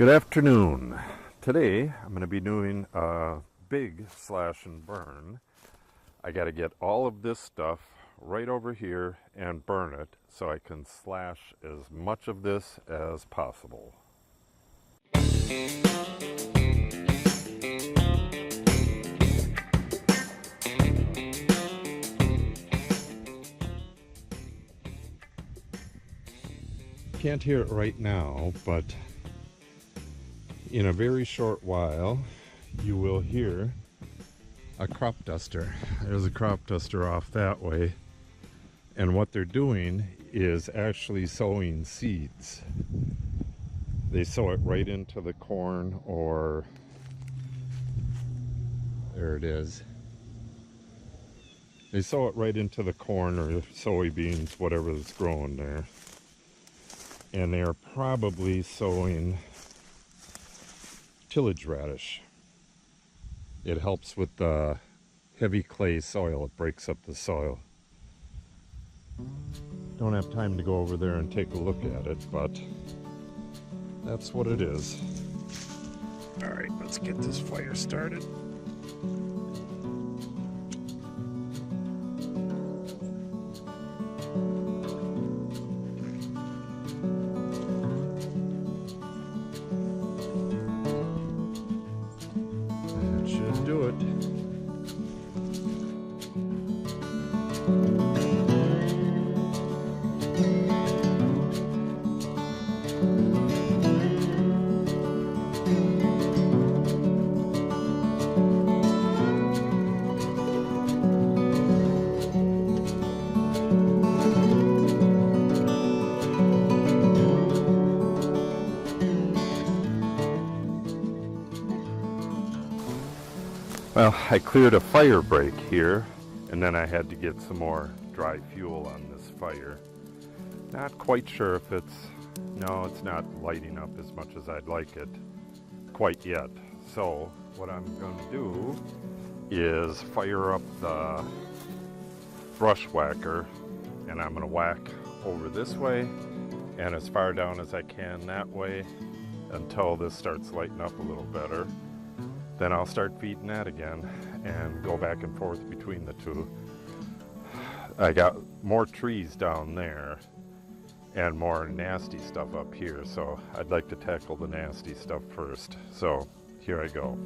Good afternoon. Today I'm going to be doing a big slash and burn. I got to get all of this stuff right over here and burn it so I can slash as much of this as possible. Can't hear it right now, but in a very short while you will hear a crop duster. There's a crop duster off that way, and what they're doing is actually sowing seeds. They sow it right into the corn, or there it is. They sow it right into the corn or soybeans, whatever is growing there. And they are probably sowing tillage radish. It helps with the heavy clay soil. It breaks up the soil. Don't have time to go over there and take a look at it, but that's what it is. All right, let's get this fire started. Do it. Well, I cleared a fire break here, and then I had to get some more dry fuel on this fire. Not quite sure if it's not lighting up as much as I'd like it quite yet. So what I'm going to do is fire up the brush whacker, and I'm going to whack over this way and as far down as I can that way until this starts lighting up a little better. Then I'll start feeding that again and go back and forth between the two. I got more trees down there and more nasty stuff up here, so I'd like to tackle the nasty stuff first. So here I go.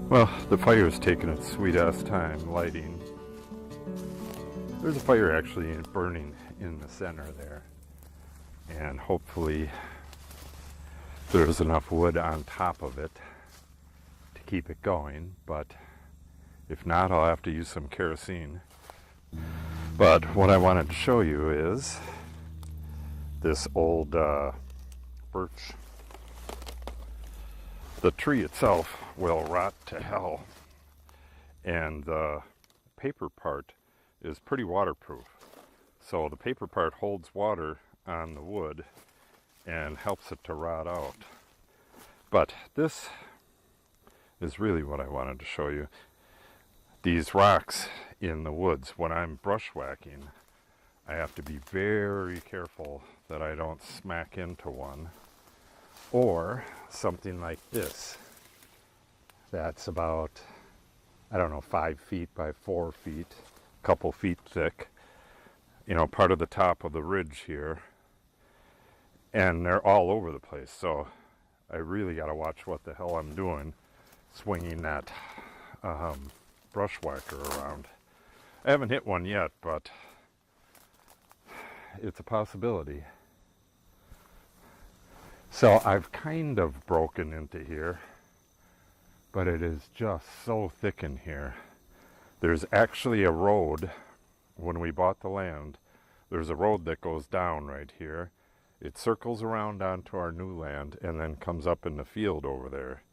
Well, the fire's taking its sweet ass time lighting. There's a fire actually burning in the center there, and hopefully there's enough wood on top of it to keep it going, but if not, I'll have to use some kerosene. But what I wanted to show you is this old birch. The tree itself will rot to hell, and the paper part is pretty waterproof. So the paper part holds water on the wood and helps it to rot out. But this is really what I wanted to show you. These rocks in the woods, when I'm brush whacking, I have to be very careful that I don't smack into one, or something like this that's about, I don't know, 5 feet by 4 feet, a couple feet thick, part of the top of the ridge here, and they're all over the place. So I really got to watch what the hell I'm doing swinging that brush whacker around. I haven't hit one yet, but it's a possibility. So I've kind of broken into here, but it is just so thick in here. There's actually a road. When we bought the land, there's a road that goes down right here. It circles around onto our new land and then comes up in the field over there.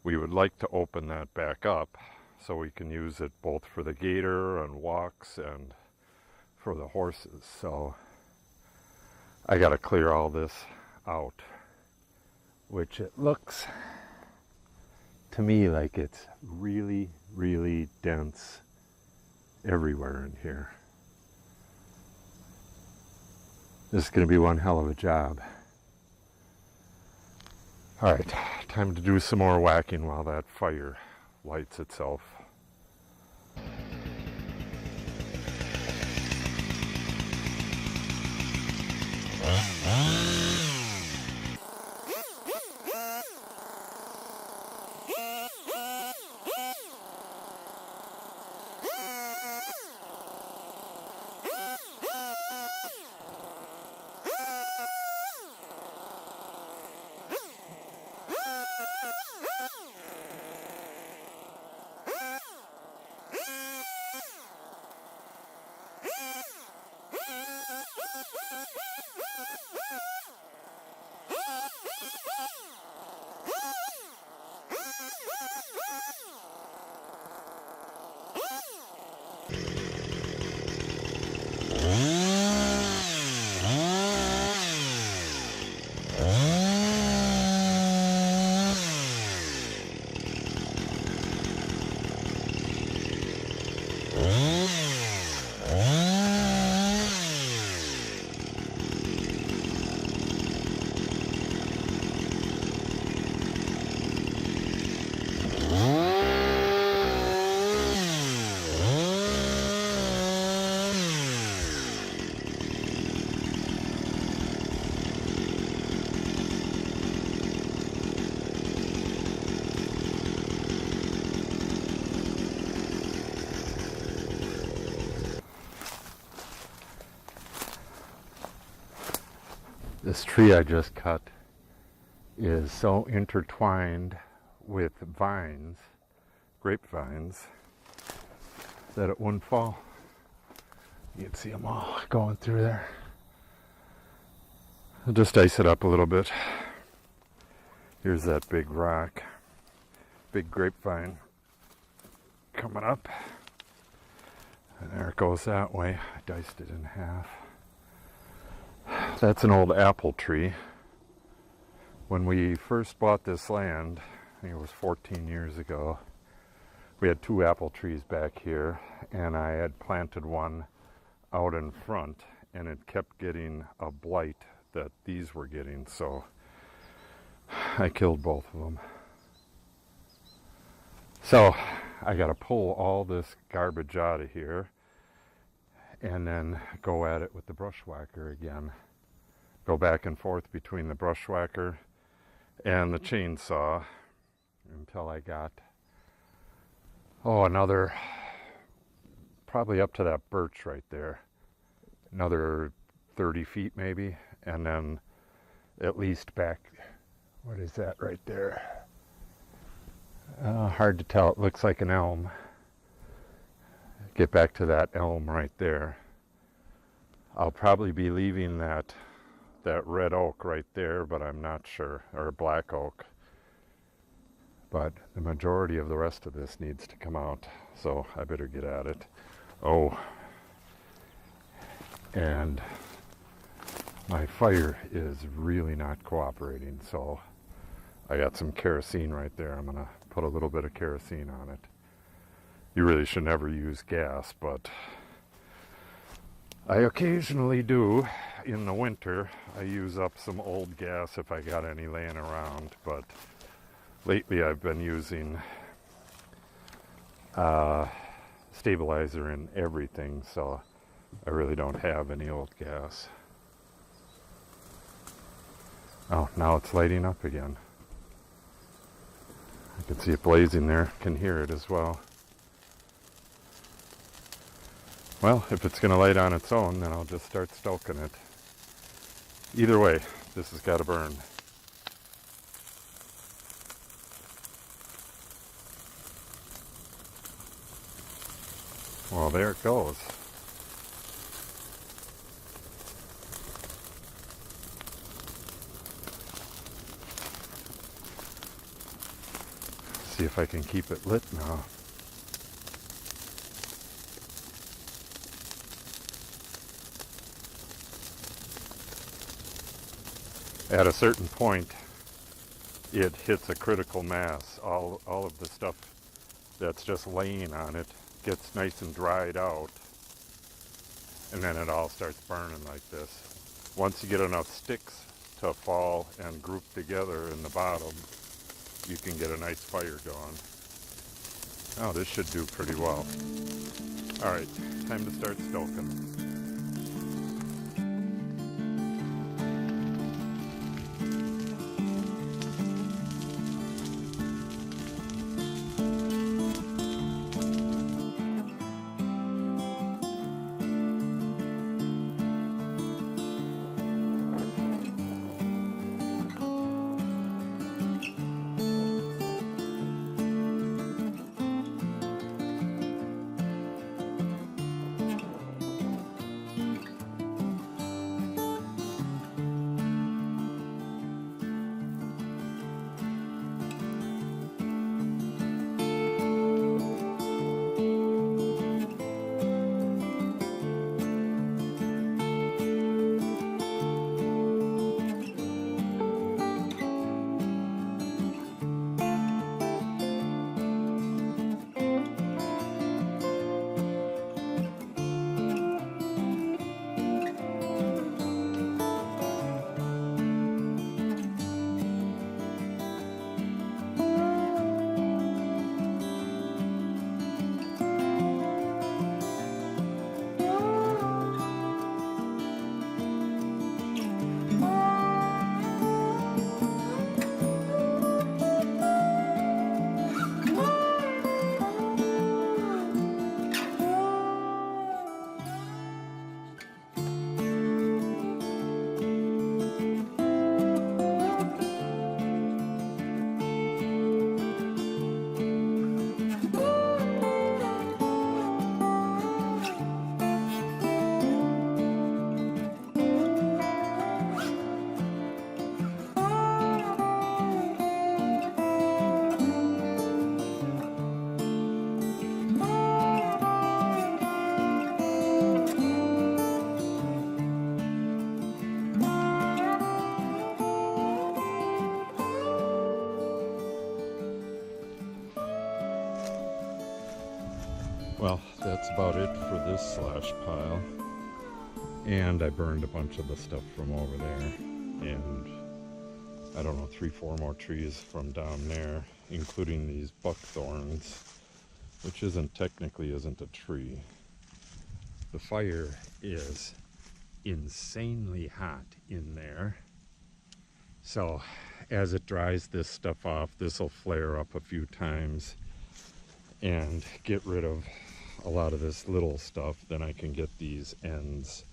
We would like to open that back up so we can use it both for the gator and walks and for the horses. So I got to clear all this out, which it looks to me like it's really, really dense everywhere in here. This is going to be one hell of a job. All right, time to do some more whacking while that fire lights itself. This tree I just cut is so intertwined with vines, grapevines, that it wouldn't fall. You can see them all going through there. I'll just ice it up a little bit. Here's that big rock, big grapevine coming up. And there it goes that way. I diced it in half. That's an old apple tree. When we first bought this land, I think it was 14 years ago, we had 2 apple trees back here, and I had planted one out in front, and it kept getting a blight that these were getting, so I killed both of them. So I got to pull all this garbage out of here and then go at it with the brush whacker again. Go back and forth between the brush whacker and the chainsaw until I got, another, probably up to that birch right there, another 30 feet maybe, and then at least back, what is that right there? Hard to tell, it looks like an elm. Get back to that elm right there. I'll probably be leaving that red oak right there, but I'm not sure, or black oak. But the majority of the rest of this needs to come out, so I better get at it. Oh, and my fire is really not cooperating, so I got some kerosene right there. I'm gonna put a little bit of kerosene on it. You really should never use gas, but I occasionally do. In the winter, I use up some old gas if I got any laying around, but lately I've been using stabilizer in everything, so I really don't have any old gas. Oh, now it's lighting up again. I can see it blazing there, can hear it as well. Well, if it's going to light on its own, then I'll just start stoking it. Either way, this has got to burn. Well, there it goes. See if I can keep it lit now. At a certain point, it hits a critical mass. All of the stuff that's just laying on it gets nice and dried out, and then it all starts burning like this. Once you get enough sticks to fall and group together in the bottom, you can get a nice fire going. Oh, this should do pretty well. All right, time to start stoking. Well, that's about it for this slash pile. And I burned a bunch of the stuff from over there. And I don't know, 3-4 more trees from down there, including these buckthorns, which technically isn't a tree. The fire is insanely hot in there. So as it dries this stuff off, this will flare up a few times and get rid of a lot of this little stuff. Then I can get these ends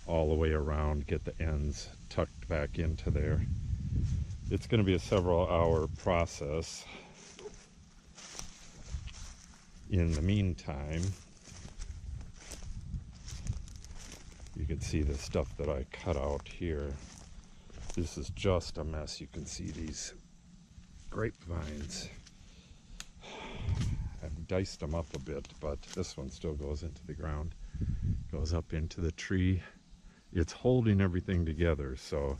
all the way around, get the ends tucked back into there. It's going to be a several hour process. In the meantime, you can see the stuff that I cut out here. This is just a mess. You can see these grapevines. I've diced them up a bit, but this one still goes into the ground, goes up into the tree. It's holding everything together, so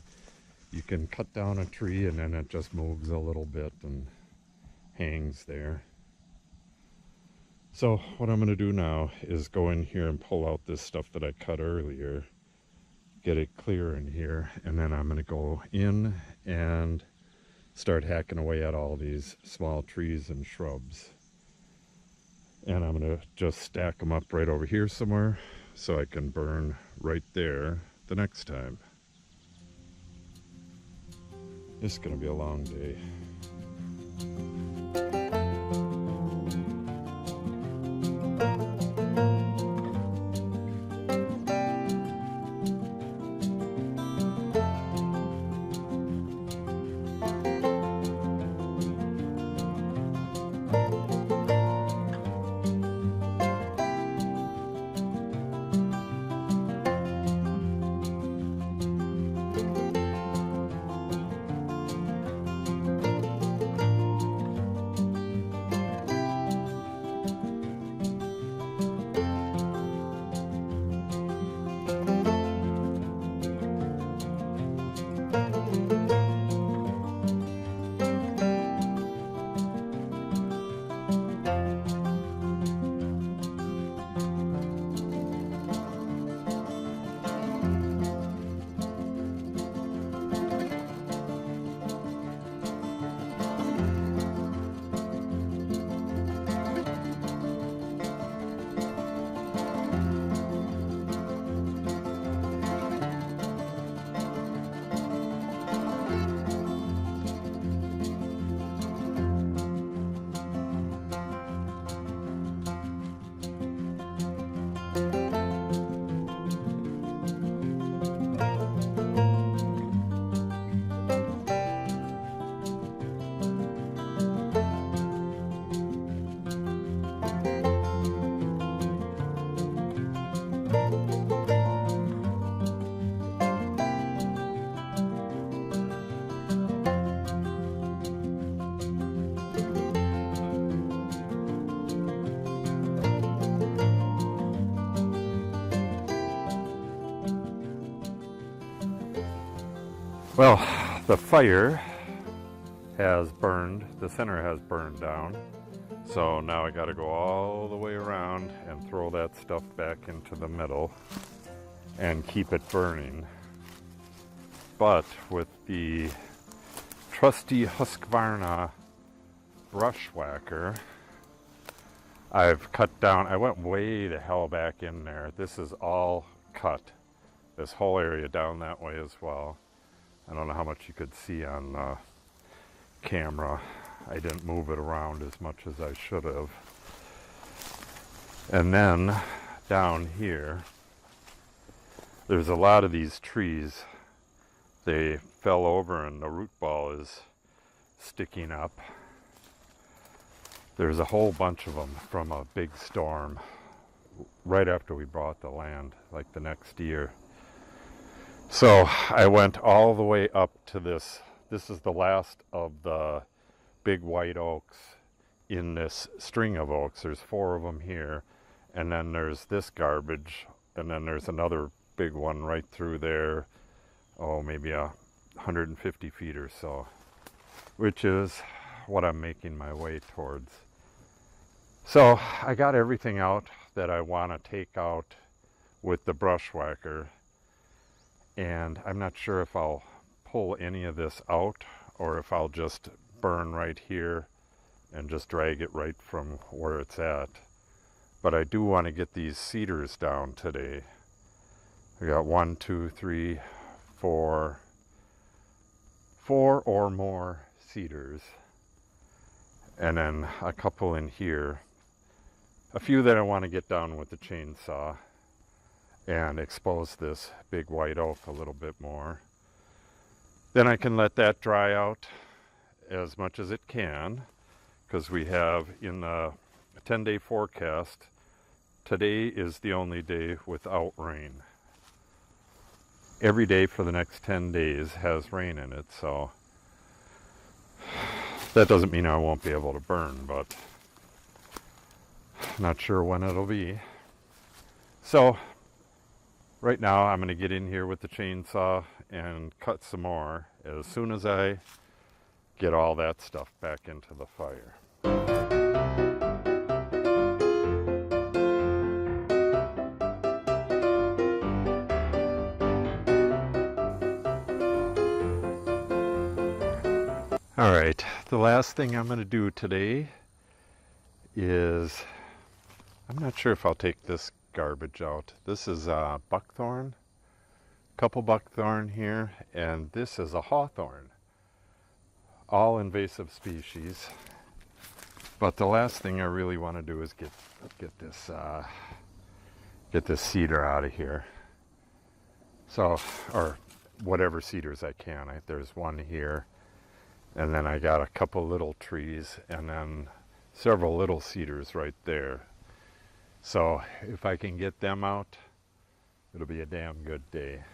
you can cut down a tree and then it just moves a little bit and hangs there. So what I'm going to do now is go in here and pull out this stuff that I cut earlier, get it clear in here, and then I'm going to go in and start hacking away at all these small trees and shrubs. And I'm going to just stack them up right over here somewhere so I can burn right there the next time. It's going to be a long day. Well, the fire has burned, the center has burned down. So now I got to go all the way around and throw that stuff back into the middle and keep it burning. But with the trusty Husqvarna brush whacker, I've cut down, I went way to hell back in there. This is all cut. This whole area down that way as well. I don't know how much you could see on the camera. I didn't move it around as much as I should have. And then down here, there's a lot of these trees. They fell over and the root ball is sticking up. There's a whole bunch of them from a big storm right after we bought the land, like the next year. So I went all the way up to this. This is the last of the big white oaks in this string of oaks. There's 4 of them here, and then there's this garbage, and then there's another big one right through there, maybe 150 feet or so, which is what I'm making my way towards. So I got everything out that I want to take out with the brush whacker, and I'm not sure if I'll pull any of this out or if I'll just burn right here and just drag it right from where it's at. But I do want to get these cedars down today. I got 1, 2, 3, 4 or more cedars, and then a couple in here. A few that I want to get down with the chainsaw and expose this big white oak a little bit more. Then I can let that dry out as much as it can, because we have in the 10-day forecast, today is the only day without rain. Every day for the next 10 days has rain in it, so that doesn't mean I won't be able to burn, but not sure when it'll be. So right now I'm going to get in here with the chainsaw and cut some more as soon as I get all that stuff back into the fire. All right, the last thing I'm going to do today is, I'm not sure if I'll take this garbage out. This is buckthorn, couple buckthorn here, and this is a hawthorn. All invasive species. But the last thing I really want to do is get this cedar out of here. So, or whatever cedars I can. There's one here. And then I got a couple little trees and then several little cedars right there. So if I can get them out, it'll be a damn good day.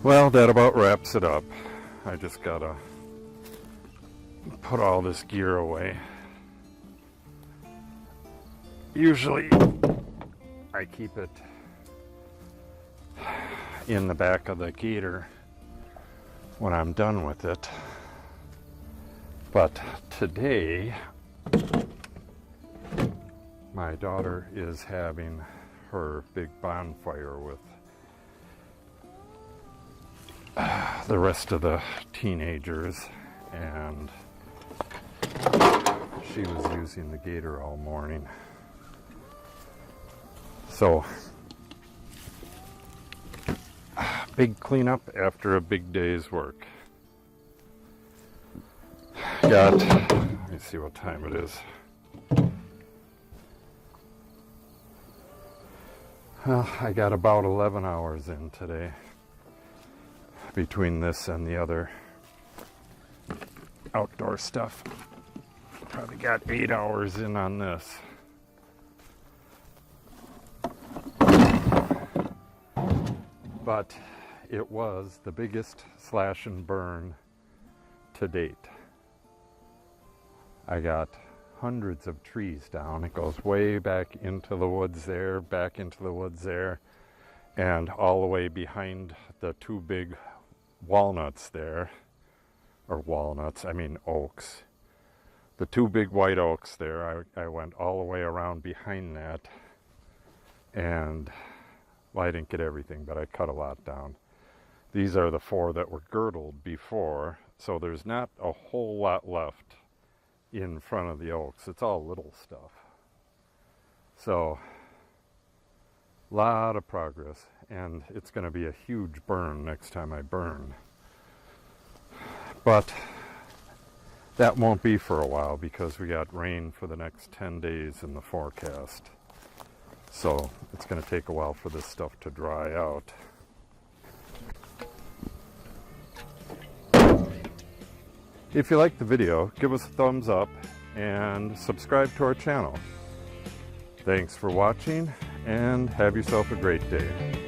Well, that about wraps it up. I just gotta put all this gear away. Usually I keep it in the back of the gator when I'm done with it. But today my daughter is having her big bonfire with the rest of the teenagers, and she was using the gator all morning. So, big cleanup after a big day's work. Got, let me see what time it is. Well, I got about 11 hours in today, between this and the other outdoor stuff. Probably got 8 hours in on this. But it was the biggest slash and burn to date. I got hundreds of trees down. It goes way back into the woods there, back into the woods there, and all the way behind the two big walnuts there, or walnuts, I mean oaks. The two big white oaks there, I went all the way around behind that, and, well, I didn't get everything, but I cut a lot down. These are the 4 that were girdled before, so there's not a whole lot left in front of the oaks. It's all little stuff. So, lot of progress, and it's going to be a huge burn next time I burn. But that won't be for a while because we got rain for the next 10 days in the forecast. So it's going to take a while for this stuff to dry out. If you liked the video, give us a thumbs up and subscribe to our channel. Thanks for watching, and have yourself a great day.